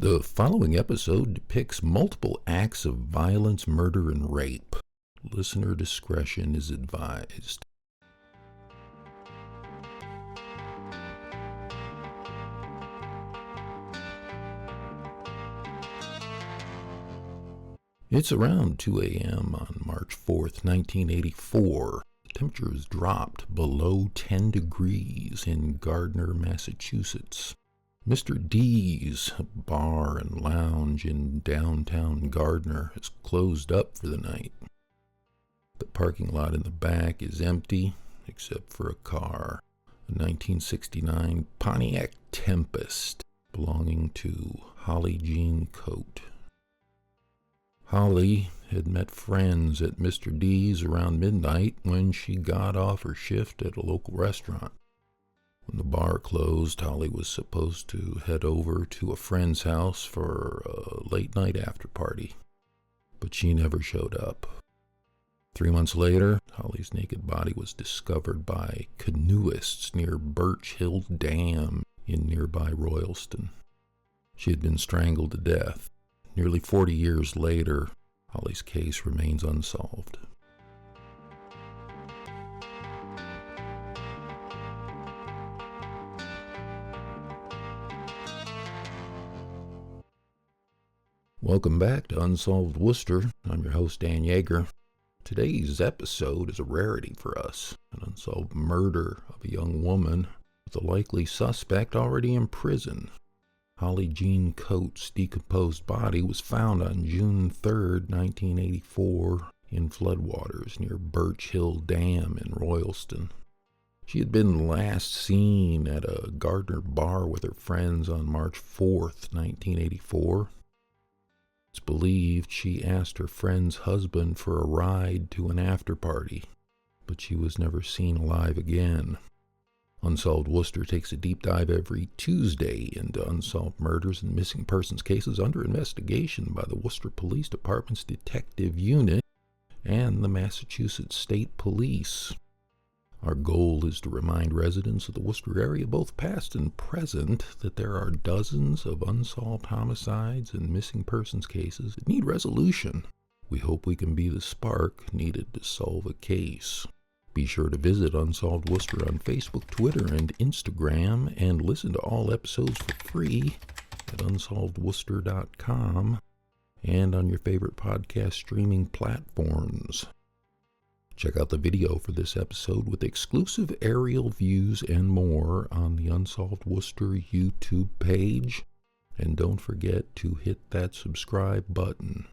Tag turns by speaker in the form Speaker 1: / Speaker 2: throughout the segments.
Speaker 1: The following episode depicts multiple acts of violence, murder, and rape. Listener discretion is advised. It's around 2 a.m. on March 4th, 1984. The temperature has dropped below 10 degrees in Gardner, Massachusetts. Mr. D's bar and lounge in downtown Gardner is closed up for the night. The parking lot in the back is empty, except for a car, a 1969 Pontiac Tempest belonging to Holly Jean Cote. Holly had met friends at Mr. D's around midnight when she got off her shift at a local restaurant. When the bar closed, Holly was supposed to head over to a friend's house for a late-night after-party, but she never showed up. 3 months later, Holly's naked body was discovered by canoeists near Birch Hill Dam in nearby Royalston. She had been strangled to death. Nearly 40 years later, Holly's case remains unsolved. Welcome back to Unsolved Worcester. I'm your host, Dan Yeager. Today's episode is a rarity for us, an unsolved murder of a young woman with a likely suspect already in prison. Holly Jean Cote's decomposed body was found on June 3rd, 1984, in floodwaters near Birch Hill Dam in Royalston. She had been last seen at a Gardner bar with her friends on March 4th, 1984. It's believed she asked her friend's husband for a ride to an after-party, but she was never seen alive again. Unsolved Worcester takes a deep dive every Tuesday into unsolved murders and missing persons cases under investigation by the Worcester Police Department's Detective Unit and the Massachusetts State Police. Our goal is to remind residents of the Worcester area, both past and present, that there are dozens of unsolved homicides and missing persons cases that need resolution. We hope we can be the spark needed to solve a case. Be sure to visit Unsolved Worcester on Facebook, Twitter, and Instagram, and listen to all episodes for free at unsolvedworcester.com and on your favorite podcast streaming platforms. Check out the video for this episode with exclusive aerial views and more on the Unsolved Worcester YouTube page. And don't forget to hit that subscribe button.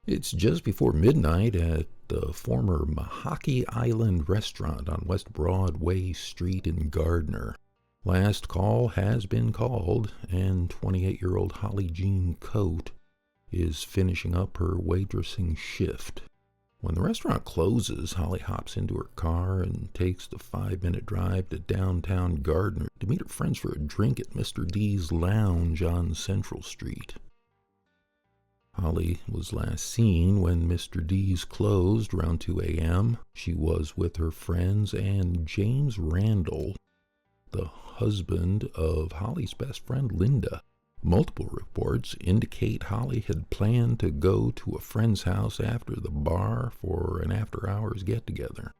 Speaker 1: It's just before midnight at the former Mahaki Island restaurant on West Broadway Street in Gardner. Last call has been called, and 28-year-old Holly Jean Cote is finishing up her waitressing shift. When the restaurant closes, Holly hops into her car and takes the 5-minute drive to downtown Gardner to meet her friends for a drink at Mr. D's Lounge on Central Street. Holly was last seen when Mr. D's closed around 2 a.m. She was with her friends and James Randall, the husband of Holly's best friend Linda. Multiple reports indicate Holly had planned to go to a friend's house after the bar for an after-hours get-together.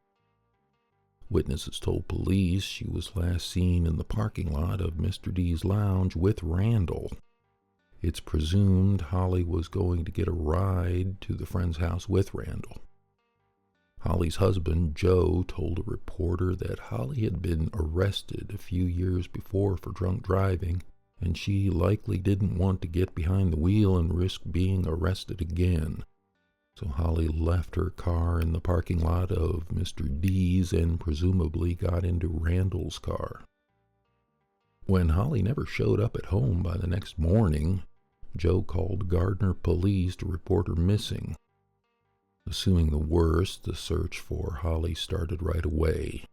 Speaker 1: Witnesses told police she was last seen in the parking lot of Mr. D's Lounge with Randall. It's presumed Holly was going to get a ride to the friend's house with Randall. Holly's husband, Joe, told a reporter that Holly had been arrested a few years before for drunk driving, and she likely didn't want to get behind the wheel and risk being arrested again. So Holly left her car in the parking lot of Mr. D's and presumably got into Randall's car. When Holly never showed up at home by the next morning, Joe called Gardner police to report her missing. Assuming the worst, the search for Holly started right away.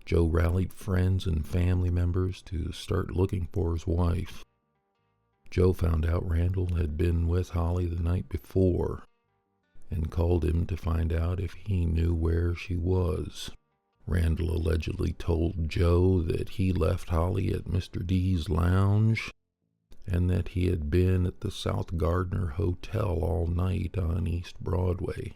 Speaker 1: Joe rallied friends and family members to start looking for his wife. Joe found out Randall had been with Holly the night before. and called him to find out if he knew where she was. Randall allegedly told Joe that he left Holly at Mr. D's lounge and that he had been at the South Gardner Hotel all night on East Broadway.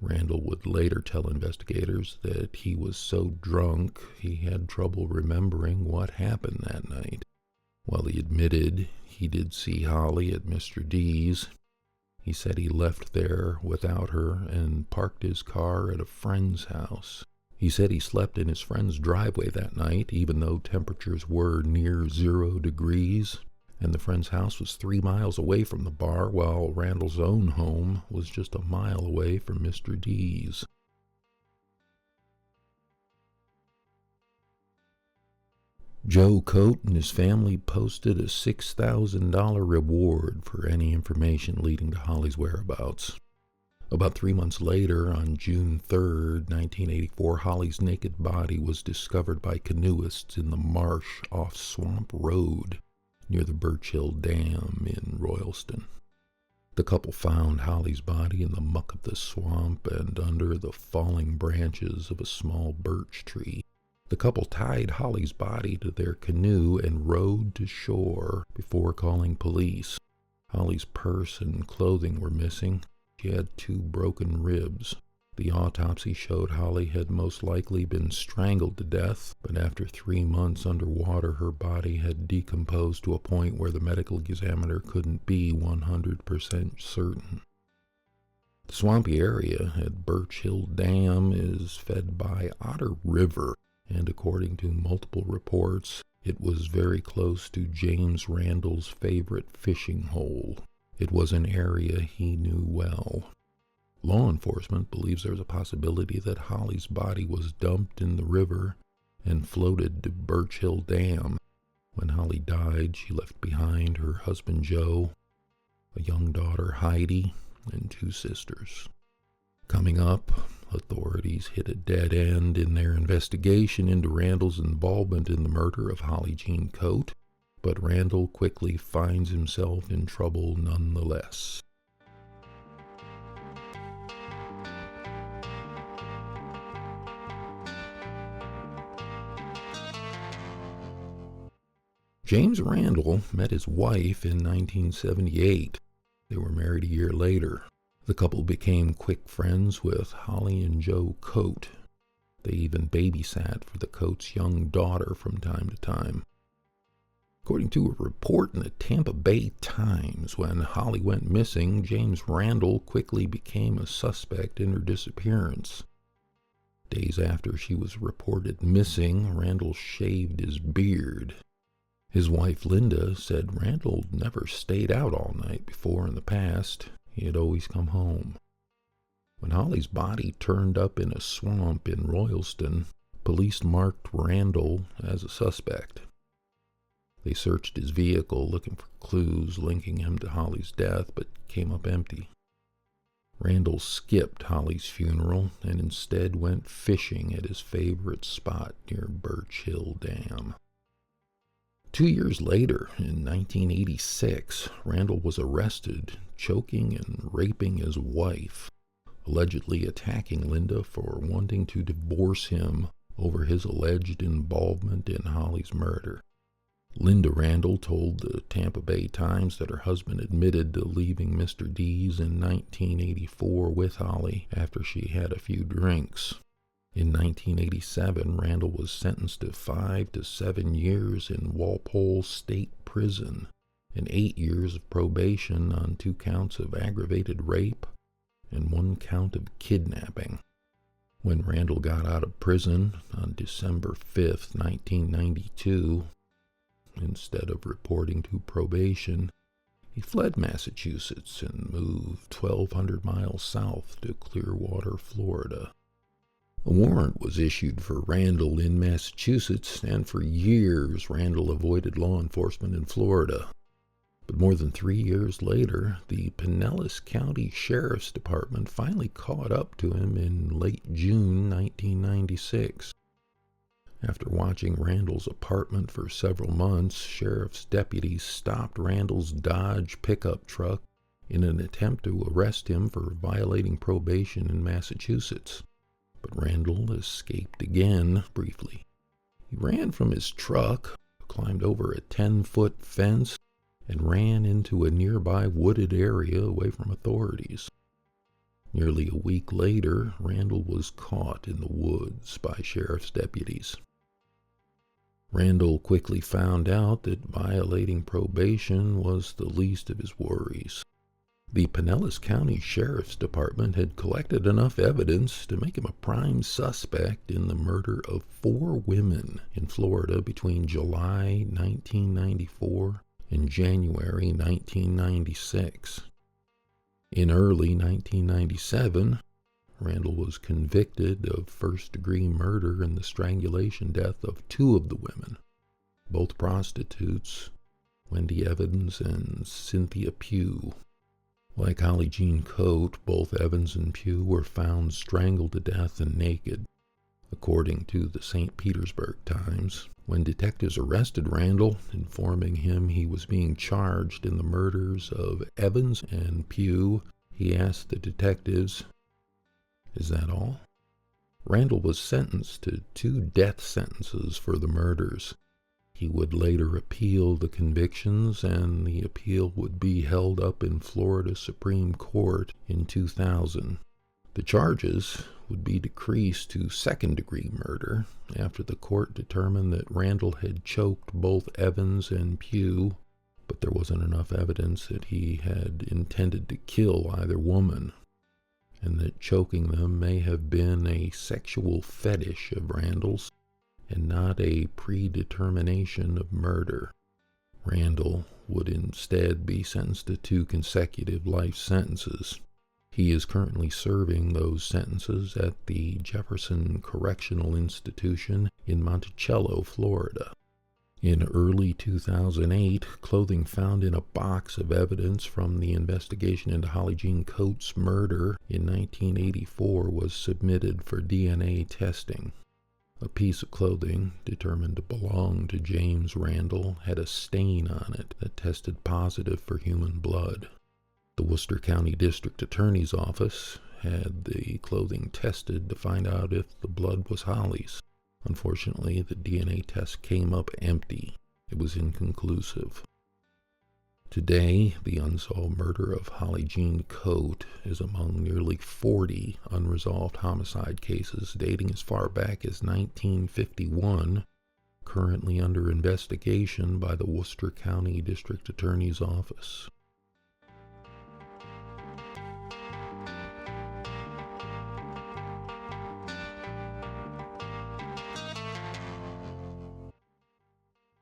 Speaker 1: Randall would later tell investigators that he was so drunk he had trouble remembering what happened that night. While he admitted he did see Holly at Mr. D's, he said he left there without her and parked his car at a friend's house. He said he slept in his friend's driveway that night, even though temperatures were near 0 degrees, and the friend's house was 3 miles away from the bar, while Randall's own home was just a mile away from Mr. D's. Joe Cote and his family posted a $6,000 reward for any information leading to Holly's whereabouts. About 3 months later, on June 3rd, 1984, Holly's naked body was discovered by canoeists in the marsh off Swamp Road near the Birch Hill Dam in Royalston. The couple found Holly's body in the muck of the swamp and under the falling branches of a small birch tree. The couple tied Holly's body to their canoe and rowed to shore before calling police. Holly's purse and clothing were missing. She had 2 broken ribs. The autopsy showed Holly had most likely been strangled to death, but after 3 months underwater, her body had decomposed to a point where the medical examiner couldn't be 100% certain. The swampy area at Birch Hill Dam is fed by Otter River, and according to multiple reports, it was very close to James Randall's favorite fishing hole. It was an area he knew well. Law enforcement believes there's a possibility that Holly's body was dumped in the river and floated to Birch Hill Dam. When Holly died, she left behind her husband Joe, a young daughter Heidi, and 2 sisters. Coming up, authorities hit a dead end in their investigation into Randall's involvement in the murder of Holly Jean Cote, but Randall quickly finds himself in trouble nonetheless. James Randall met his wife in 1978. They were married a year later. The couple became quick friends with Holly and Joe Cote. They even babysat for the Cote's young daughter from time to time. According to a report in the Tampa Bay Times, when Holly went missing, James Randall quickly became a suspect in her disappearance. Days after she was reported missing, Randall shaved his beard. His wife Linda said Randall never stayed out all night before in the past. He had always come home. When Holly's body turned up in a swamp in Royalston, police marked Randall as a suspect. They searched his vehicle looking for clues linking him to Holly's death, but came up empty. Randall skipped Holly's funeral and instead went fishing at his favorite spot near Birch Hill Dam. 2 years later, in 1986, Randall was arrested, choking and raping his wife, allegedly attacking Linda for wanting to divorce him over his alleged involvement in Holly's murder. Linda Randall told the Tampa Bay Times that her husband admitted to leaving Mr. D's in 1984 with Holly after she had a few drinks. In 1987, Randall was sentenced to 5 to 7 years in Walpole State Prison and 8 years of probation on 2 counts of aggravated rape and 1 count of kidnapping. When Randall got out of prison on December 5, 1992, instead of reporting to probation, he fled Massachusetts and moved 1,200 miles south to Clearwater, Florida. A warrant was issued for Randall in Massachusetts, and for years Randall avoided law enforcement in Florida. But more than 3 years later, the Pinellas County Sheriff's Department finally caught up to him in late June 1996. After watching Randall's apartment for several months, sheriff's deputies stopped Randall's Dodge pickup truck in an attempt to arrest him for violating probation in Massachusetts. But Randall escaped again briefly. He ran from his truck, climbed over a 10-foot fence, and ran into a nearby wooded area away from authorities. Nearly a week later, Randall was caught in the woods by sheriff's deputies. Randall quickly found out that violating probation was the least of his worries. The Pinellas County Sheriff's Department had collected enough evidence to make him a prime suspect in the murder of 4 women in Florida between July 1994 and January 1996. In early 1997, Randall was convicted of first-degree murder and the strangulation death of 2 of the women, both prostitutes, Wendy Evans and Cynthia Pugh. Like Holly Jean Cote, both Evans and Pugh were found strangled to death and naked, according to the St. Petersburg Times. When detectives arrested Randall, informing him he was being charged in the murders of Evans and Pugh, he asked the detectives, "Is that all?" Randall was sentenced to 2 death sentences for the murders. He would later appeal the convictions, and the appeal would be held up in Florida Supreme Court in 2000. The charges would be decreased to second-degree murder after the court determined that Randall had choked both Evans and Pugh, but there wasn't enough evidence that he had intended to kill either woman, and that choking them may have been a sexual fetish of Randall's and not a predetermination of murder. Randall would instead be sentenced to 2 consecutive life sentences. He is currently serving those sentences at the Jefferson Correctional Institution in Monticello, Florida. In early 2008, clothing found in a box of evidence from the investigation into Holly Jean Cote's murder in 1984 was submitted for DNA testing. A piece of clothing, determined to belong to James Randall, had a stain on it that tested positive for human blood. The Worcester County District Attorney's Office had the clothing tested to find out if the blood was Holly's. Unfortunately, the DNA test came up empty. It was inconclusive. Today, the unsolved murder of Holly Jean Cote is among nearly 40 unresolved homicide cases dating as far back as 1951, currently under investigation by the Worcester County District Attorney's Office.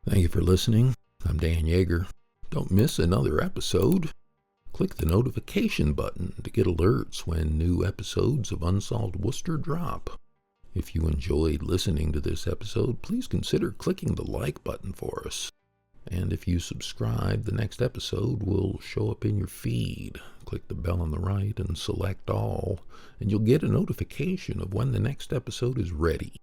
Speaker 1: Thank you for listening. I'm Dan Yeager. Don't miss another episode. Click the notification button to get alerts when new episodes of Unsolved Worcester drop. If you enjoyed listening to this episode, please consider clicking the like button for us. And if you subscribe, the next episode will show up in your feed. Click the bell on the right and select all, and you'll get a notification of when the next episode is ready.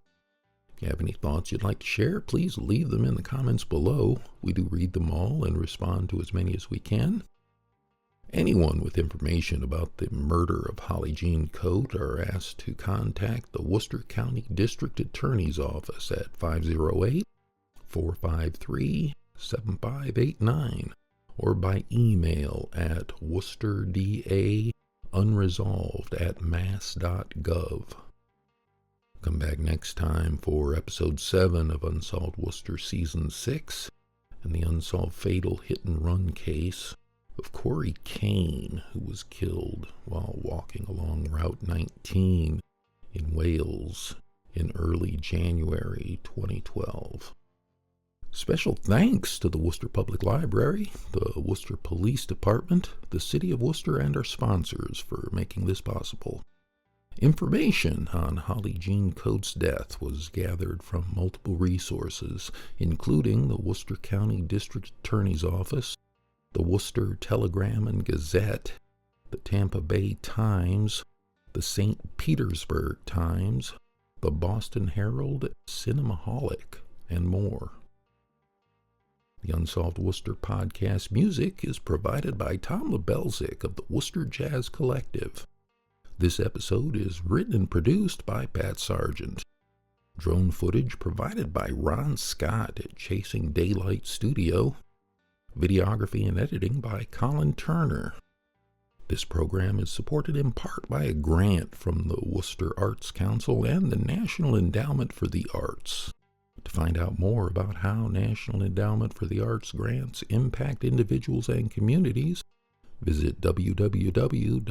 Speaker 1: If you have any thoughts you'd like to share, please leave them in the comments below. We do read them all and respond to as many as we can. Anyone with information about the murder of Holly Jean Cote are asked to contact the Worcester County District Attorney's Office at 508-453-7589 or by email at worcesterdaunresolved@mass.gov. Come back next time for Episode 7 of Unsolved Worcester Season 6 and the unsolved fatal hit-and-run case of Corey Kane, who was killed while walking along Route 19 in Wales in early January 2012. Special thanks to the Worcester Public Library, the Worcester Police Department, the City of Worcester, and our sponsors for making this possible. Information on Holly Jean Cote's death was gathered from multiple resources, including the Worcester County District Attorney's Office, the Worcester Telegram and Gazette, the Tampa Bay Times, the St. Petersburg Times, the Boston Herald, Cinemaholic, and more. The Unsolved Worcester podcast music is provided by Tom Lebelzik of the Worcester Jazz Collective. This episode is written and produced by Pat Sargent. Drone footage provided by Ron Scott at Chasing Daylight Studio. Videography and editing by Colin Turner. This program is supported in part by a grant from the Worcester Arts Council and the National Endowment for the Arts. To find out more about how National Endowment for the Arts grants impact individuals and communities, visit www.arts.gov.